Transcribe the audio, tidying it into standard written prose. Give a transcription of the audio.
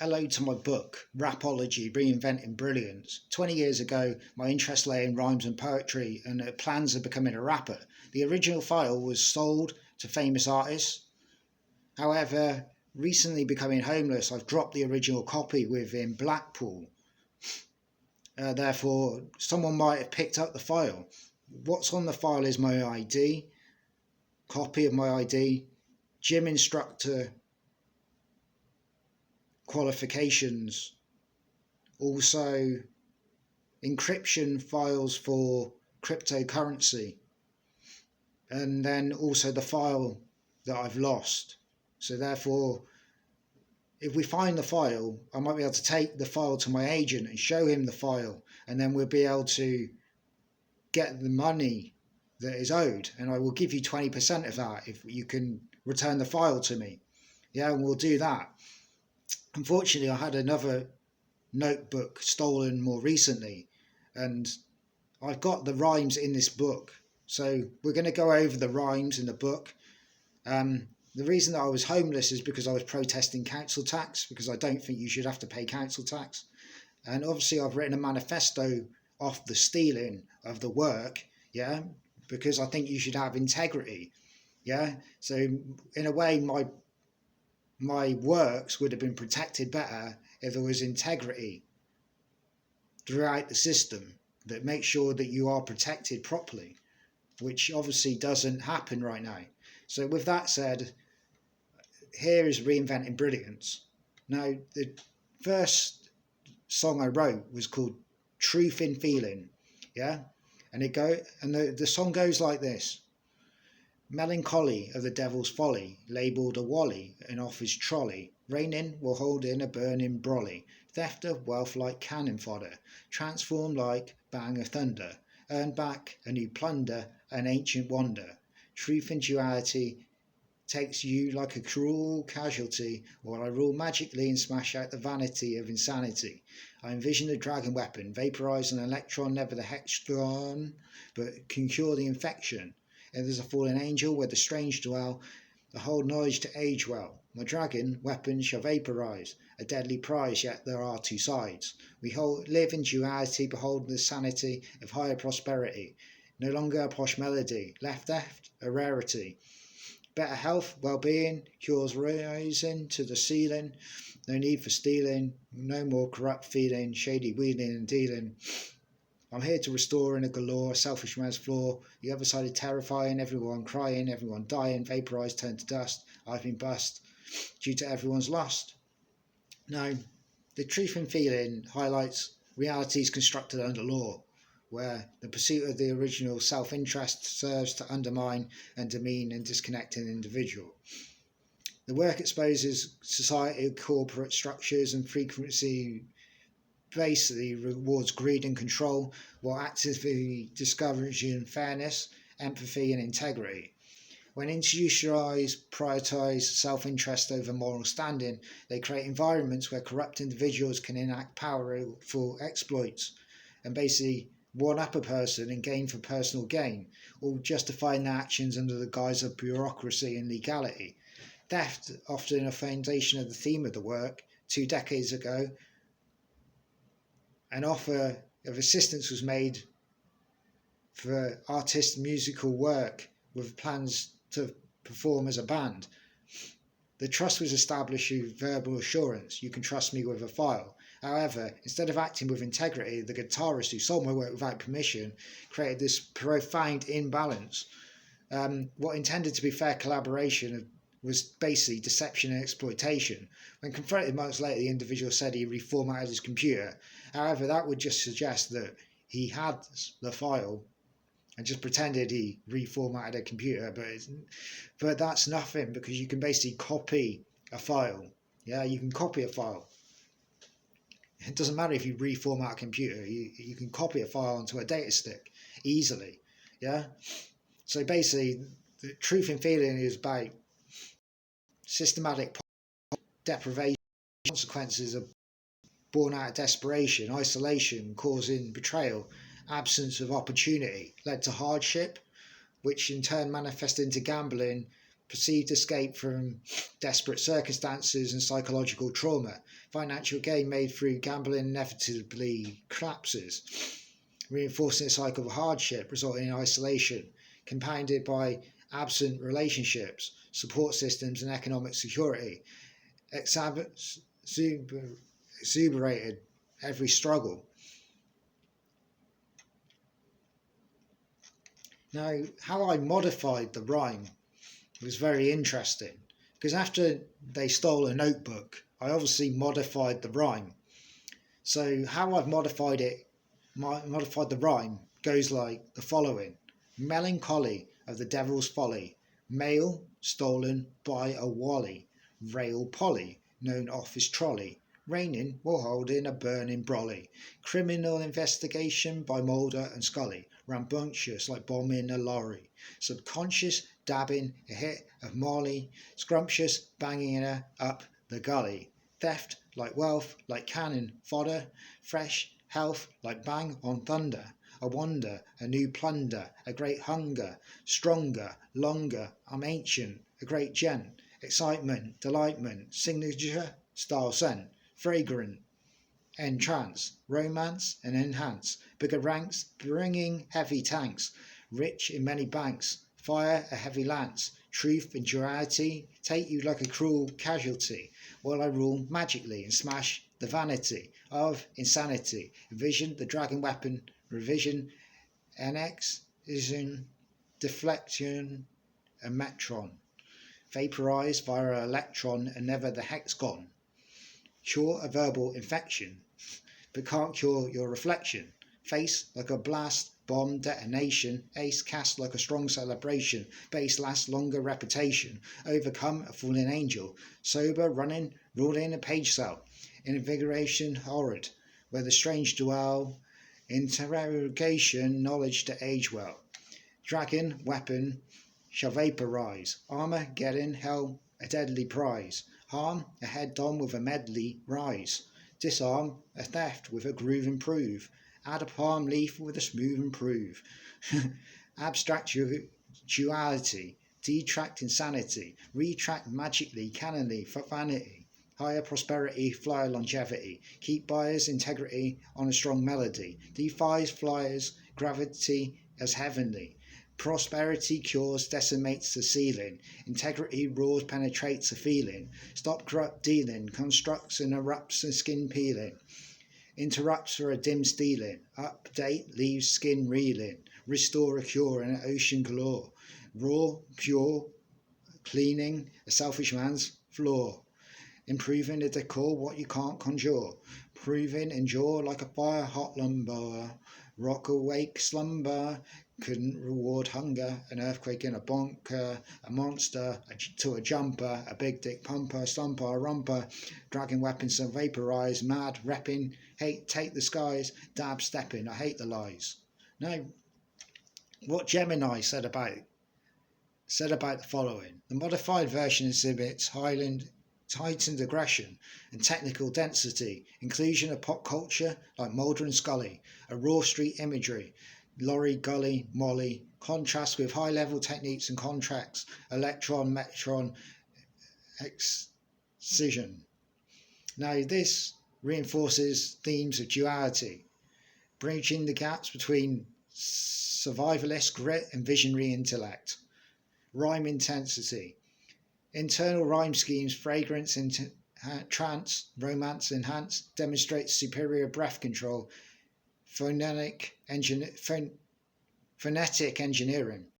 Hello to my book, Rapology, Reinventing, Brilliance. 20 years ago, my interest lay in rhymes and poetry and plans of becoming a rapper. The original file was sold to famous artists. However, recently becoming homeless, I've dropped the original copy within Blackpool. Therefore, someone might have picked up the file. What's on the file is my ID, copy of my ID, gym instructor qualifications, also encryption files for cryptocurrency, and then also the file that I've lost. So therefore, if we find the file, I might be able to take the file to my agent and show him the file, and then we'll be able to get the money that is owed, and I will give you 20% of that if you can return the file to me. Yeah, and we'll do that. Unfortunately, I had another notebook stolen more recently, and I've got the rhymes in this book, so we're going to go over the rhymes in the book. The reason that I was homeless is because I was protesting council tax, because I don't think you should have to pay council tax. And obviously I've written a manifesto off the stealing of the work, yeah, because I think you should have integrity, yeah. So in a way, my works would have been protected better if there was integrity throughout the system that makes sure that you are protected properly, which obviously doesn't happen right now. So with that said, here is Reinventing Brilliance. Now, the first song I wrote was called Truth in Feeling, yeah? And the song goes like this. Melancholy of the devil's folly, labelled a wally in off his trolley. Raining will hold in a burning brolly. Theft of wealth like cannon fodder. Transform like bang of thunder. Earn back a new plunder, an ancient wonder. Truth and duality takes you like a cruel casualty, while I rule magically and smash out the vanity of insanity. I envision a dragon weapon, vaporize an electron, never the hexagon, but can cure the infection. If there's a fallen angel where the strange dwell, the whole knowledge to age well. My dragon weapon shall vaporize, a deadly prize, yet there are two sides. We live in duality, behold the sanity of higher prosperity. No longer a posh melody, left a rarity. Better health, well-being, cures rising to the ceiling. No need for stealing, no more corrupt feeling, shady wheeling and dealing. I'm here to restore in a galore, selfish man's flaw. The other side is terrifying, everyone crying, everyone dying, vaporised, turned to dust. I've been bust due to everyone's lust. Now, the truth in feeling highlights realities constructed under law, where the pursuit of the original self-interest serves to undermine and demean and disconnect an individual. The work exposes society, corporate structures and frequency basically rewards greed and control, while actively discouraging fairness, empathy and integrity. When institutionalized prioritize self-interest over moral standing, they create environments where corrupt individuals can enact powerful exploits and basically one-up a person and gain for personal gain, or justifying their actions under the guise of bureaucracy and legality. Theft, often a foundation of the theme of the work. 2 decades ago, an offer of assistance was made for artist musical work with plans to perform as a band. The trust was established through verbal assurance. You can trust me with a file. However, instead of acting with integrity, the guitarist who sold my work without permission created this profound imbalance. What intended to be fair collaboration was basically deception and exploitation. When confronted months later, the individual said he reformatted his computer. However, that would just suggest that he had the file and just pretended he reformatted a computer, but that's nothing, because you can basically copy a file. Yeah, you can copy a file. It doesn't matter if you reformat a computer, you can copy a file onto a data stick easily. Yeah, so basically the truth in feeling is about systematic deprivation. Consequences are born out of desperation, isolation causing betrayal, absence of opportunity led to hardship, which in turn manifested into gambling, perceived escape from desperate circumstances and psychological trauma. Financial gain made through gambling inevitably collapses, reinforcing a cycle of hardship resulting in isolation, compounded by absent relationships, support systems, and economic security. Exuberated every struggle. Now, how I modified the rhyme was very interesting, because after they stole a notebook, I obviously modified the rhyme. So how I've modified the rhyme goes like the following: melancholy of the devil's folly, mail stolen by a wally, rail polly, known off his trolley, raining while holding a burning brolly, criminal investigation by Mulder and Scully, rambunctious like bombing a lorry, subconscious dabbing a hit of Molly, scrumptious banging her up the gully, theft like wealth, like cannon fodder, fresh health like bang on thunder, a wonder, a new plunder, a great hunger, stronger, longer, I'm ancient, a great gent, excitement, delightment, signature, style scent, fragrant, entrance, romance and enhance, bigger ranks, bringing heavy tanks, rich in many banks, fire a heavy lance, truth and duality, take you like a cruel casualty, while I rule magically and smash the vanity of insanity, vision the dragon weapon, revision, NX, vision, deflection, a metron, vaporized via electron and never the hexagon, cure a verbal infection, but can't cure your reflection, face like a blast, bomb detonation, ace cast like a strong celebration, base last longer reputation, overcome a fallen angel, sober running, ruling a page cell, invigoration horrid, where the strange dwell, interrogation, knowledge to age well, dragon weapon shall vaporize, armor getting hell a deadly prize, harm a head on with a medley rise, disarm a theft with a groove improve, add a palm leaf with a smooth improve, abstract duality, detract insanity, retract magically, cannonly for vanity, higher prosperity, flyer longevity, keep buyers integrity on a strong melody, defies flyers, gravity as heavenly, prosperity cures, decimates the ceiling, integrity roars, penetrates a feeling, stop corrupt dealing, constructs and erupts a skin peeling, interrupts for a dim stealing, update leaves skin reeling, restore a cure in an ocean galore, raw, pure, cleaning a selfish man's flaw, improving the decor what you can't conjure, proving endure like a fire hot lumber, rock awake slumber, couldn't reward hunger, an earthquake in a bonker, a monster to a jumper, a big dick pumper, stomper, a romper, dragon weapons to vaporize, mad repping, hate take the skies, dab stepping, I hate the lies. Now, what Gemini said about the following: the modified version exhibits heightened aggression and technical density, inclusion of pop culture like Mulder and Scully, a raw street imagery, lorry, gully, molly, contrast with high-level techniques and contracts, electron, metron, excision. Now this reinforces themes of duality, bridging the gaps between survivalist grit and visionary intellect. Rhyme intensity, internal rhyme schemes, fragrance, trance, romance enhance, demonstrates superior breath control, phonetic engineering.